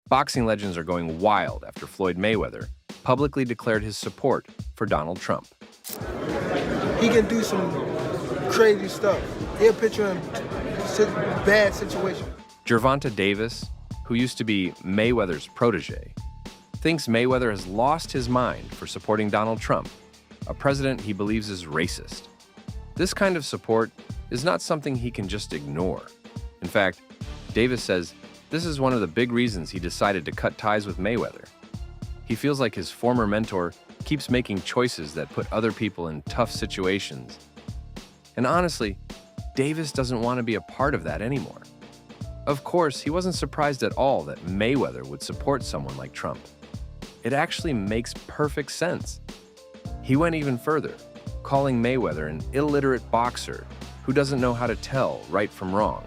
Boxing legends are going wild after Floyd Mayweather publicly declared his support for Donald Trump. He can do some crazy stuff. He'll put you in bad situations. Gervonta Davis, who used to be Mayweather's protege, thinks Mayweather has lost his mind for supporting Donald Trump, a president he believes is racist. This kind of support is not something he can just ignore. In fact, Davis says this is one of the big reasons he decided to cut ties with Mayweather. He feels like his former mentor keeps making choices that put other people in tough situations. And honestly, Davis doesn't want to be a part of that anymore. Of course, he wasn't surprised at all that Mayweather would support someone like Trump. It actually makes perfect sense. He went even further, calling Mayweather an illiterate boxer who doesn't know how to tell right from wrong.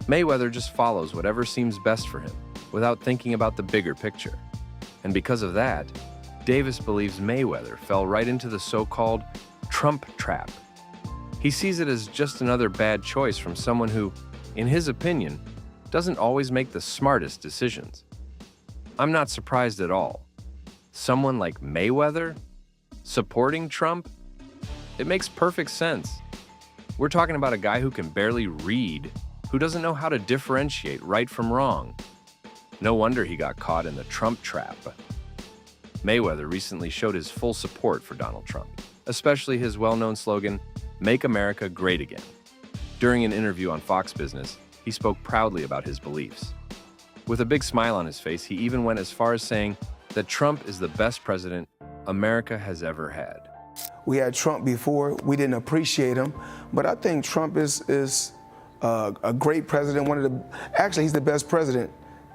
Mayweather just follows whatever seems best for him without thinking about the bigger picture. And because of that, Davis believes Mayweather fell right into the so-called Trump trap. He sees it as just another bad choice from someone who, in his opinion, doesn't always make the smartest decisions. I'm not surprised at all. Someone like Mayweather supporting Trump? It makes perfect sense. We're talking about a guy who can barely read, who doesn't know how to differentiate right from wrong. No wonder he got caught in the Trump trap. Mayweather recently showed his full support for Donald Trump, especially his well-known slogan, "Make America Great Again." During an interview on Fox Business, he spoke proudly about his beliefs. With a big smile on his face, he even went as far as saying that Trump is the best president America has ever had. We had Trump before. We didn't appreciate him, but I think Trump is a great president. Actually, he's the best president.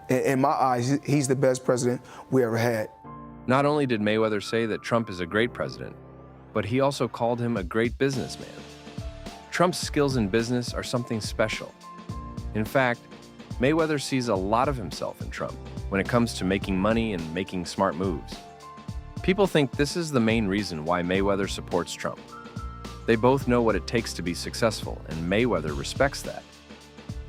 In my eyes, he's the best president we ever had. Not only did Mayweather say that Trump is a great president, but he also called him a great businessman. Trump's skills in business are something special. In fact, Mayweather sees a lot of himself in Trump when it comes to making money and making smart moves. People think this is the main reason why Mayweather supports Trump. They both know what it takes to be successful, and Mayweather respects that.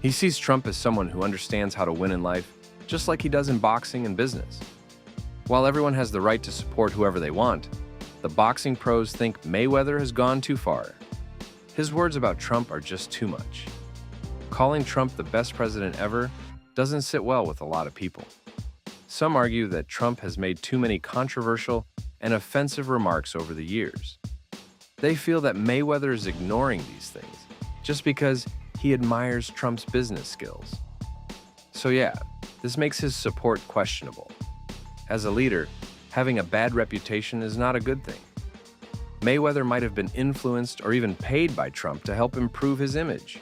He sees Trump as someone who understands how to win in life, just like he does in boxing and business. While everyone has the right to support whoever they want, the boxing pros think Mayweather has gone too far. His words about Trump are just too much. Calling Trump the best president ever doesn't sit well with a lot of people. Some argue that Trump has made too many controversial and offensive remarks over the years. They feel that Mayweather is ignoring these things just because he admires Trump's business skills. So yeah, this makes his support questionable. As a leader, having a bad reputation is not a good thing. Mayweather might have been influenced or even paid by Trump to help improve his image.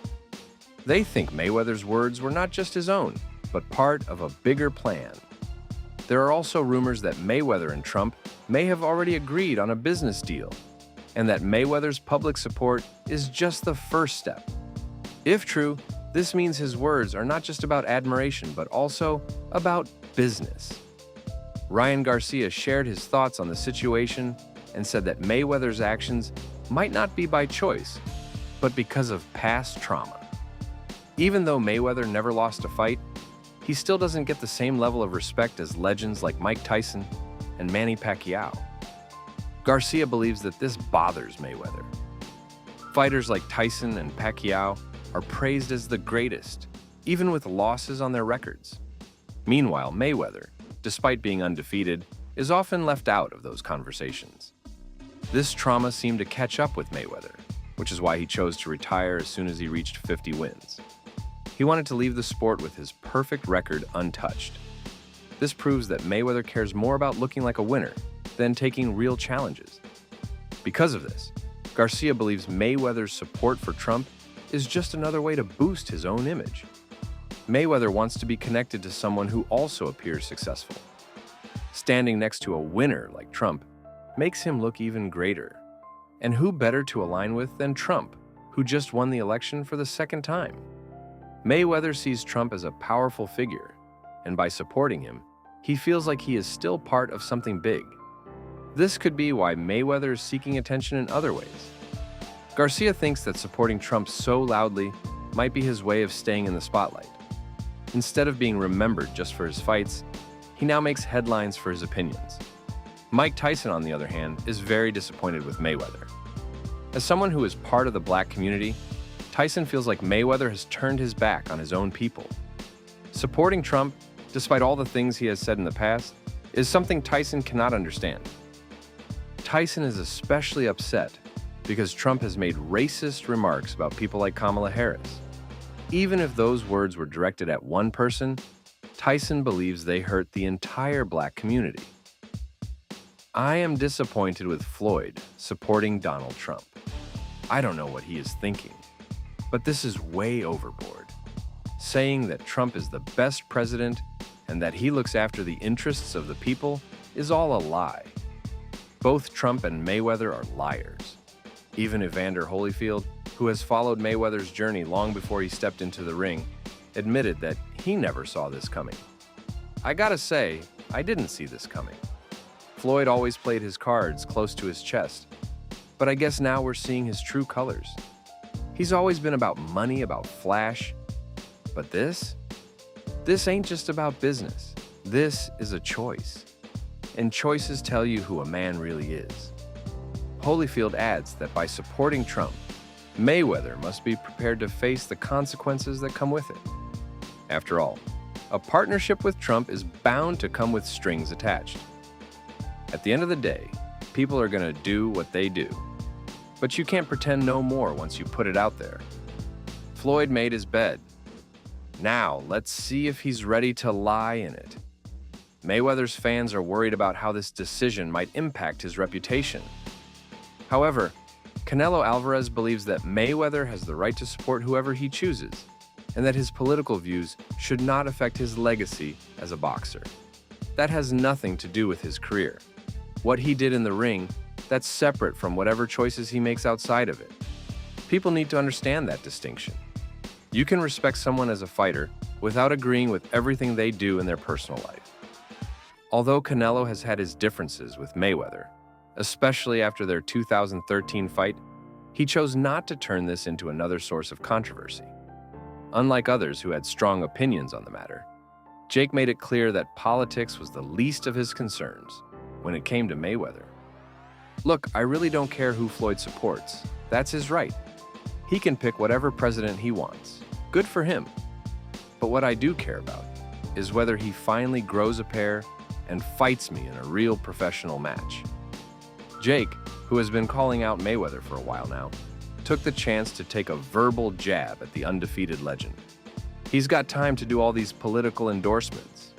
They think Mayweather's words were not just his own, but part of a bigger plan. There are also rumors that Mayweather and Trump may have already agreed on a business deal, and that Mayweather's public support is just the first step. If true, this means his words are not just about admiration, but also about business. Ryan Garcia shared his thoughts on the situation and said that Mayweather's actions might not be by choice, but because of past trauma. Even though Mayweather never lost a fight, he still doesn't get the same level of respect as legends like Mike Tyson and Manny Pacquiao. Garcia believes that this bothers Mayweather. Fighters like Tyson and Pacquiao are praised as the greatest, even with losses on their records. Meanwhile, Mayweather, despite being undefeated, is often left out of those conversations. This trauma seemed to catch up with Mayweather, which is why he chose to retire as soon as he reached 50 wins. He wanted to leave the sport with his perfect record untouched. This proves that Mayweather cares more about looking like a winner than taking real challenges. Because of this, Garcia believes Mayweather's support for Trump is just another way to boost his own image. Mayweather wants to be connected to someone who also appears successful. Standing next to a winner like Trump makes him look even greater. And who better to align with than Trump, who just won the election for the second time? Mayweather sees Trump as a powerful figure, and by supporting him, he feels like he is still part of something big. This could be why Mayweather is seeking attention in other ways. Garcia thinks that supporting Trump so loudly might be his way of staying in the spotlight. Instead of being remembered just for his fights, he now makes headlines for his opinions. Mike Tyson, on the other hand, is very disappointed with Mayweather. As someone who is part of the black community, Tyson feels like Mayweather has turned his back on his own people. Supporting Trump, despite all the things he has said in the past, is something Tyson cannot understand. Tyson is especially upset because Trump has made racist remarks about people like Kamala Harris. Even if those words were directed at one person, Tyson believes they hurt the entire black community. I am disappointed with Floyd supporting Donald Trump. I don't know what he is thinking, but this is way overboard. Saying that Trump is the best president and that he looks after the interests of the people is all a lie. Both Trump and Mayweather are liars. Even Evander Holyfield, who has followed Mayweather's journey long before he stepped into the ring, admitted that he never saw this coming. I gotta say, I didn't see this coming. Floyd always played his cards close to his chest, but I guess now we're seeing his true colors. He's always been about money, about flash, but this ain't just about business. This is a choice, and choices tell you who a man really is. Holyfield adds that by supporting Trump, Mayweather must be prepared to face the consequences that come with it. After all, a partnership with Trump is bound to come with strings attached. At the end of the day, people are going to do what they do. But you can't pretend no more once you put it out there. Floyd made his bed. Now, let's see if he's ready to lie in it. Mayweather's fans are worried about how this decision might impact his reputation. However, Canelo Alvarez believes that Mayweather has the right to support whoever he chooses, and that his political views should not affect his legacy as a boxer. That has nothing to do with his career. What he did in the ring, that's separate from whatever choices he makes outside of it. People need to understand that distinction. You can respect someone as a fighter without agreeing with everything they do in their personal life. Although Canelo has had his differences with Mayweather, especially after their 2013 fight, he chose not to turn this into another source of controversy. Unlike others who had strong opinions on the matter, Jake made it clear that politics was the least of his concerns when it came to Mayweather. Look, I really don't care who Floyd supports. That's his right. He can pick whatever president he wants. Good for him. But what I do care about is whether he finally grows a pair and fights me in a real professional match. Jake, who has been calling out Mayweather for a while now, took the chance to take a verbal jab at the undefeated legend. He's got time to do all these political endorsements.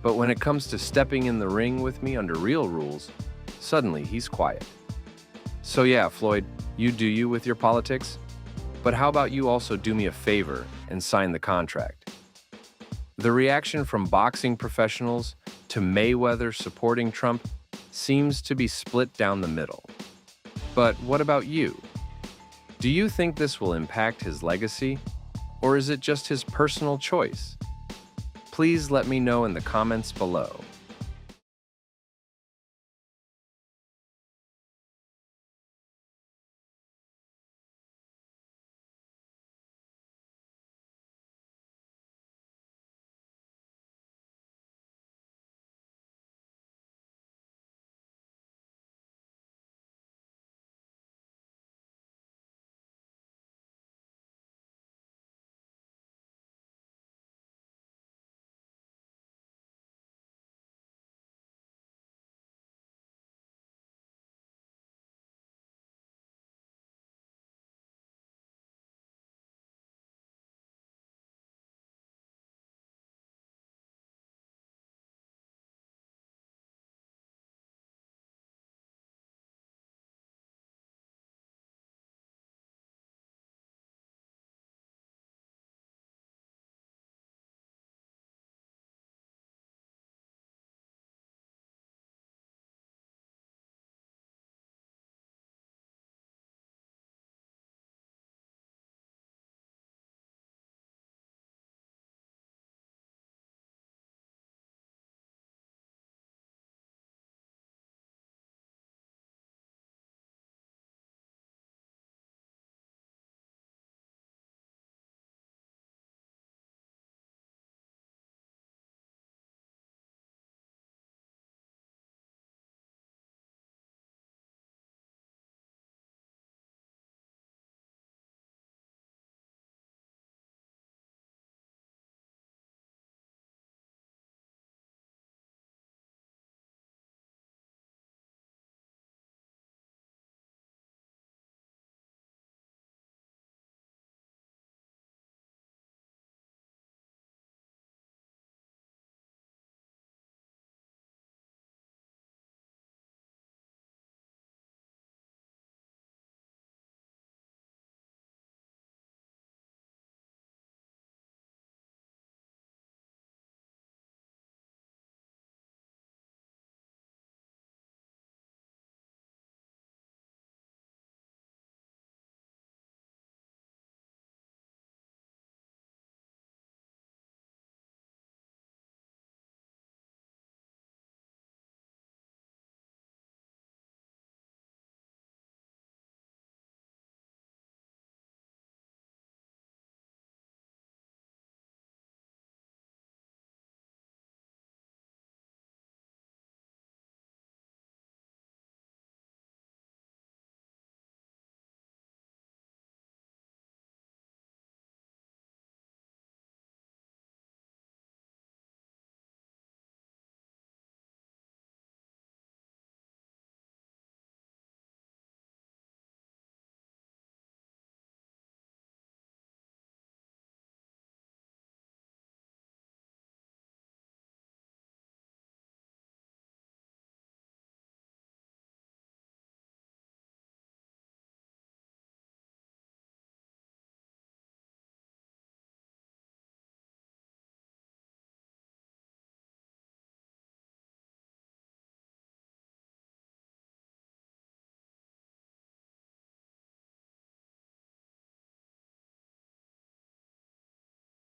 But when it comes to stepping in the ring with me under real rules, suddenly he's quiet. So yeah, Floyd, you do you with your politics, but how about you also do me a favor and sign the contract? The reaction from boxing professionals to Mayweather supporting Trump seems to be split down the middle. But what about you? Do you think this will impact his legacy, or is it just his personal choice? Please let me know in the comments below.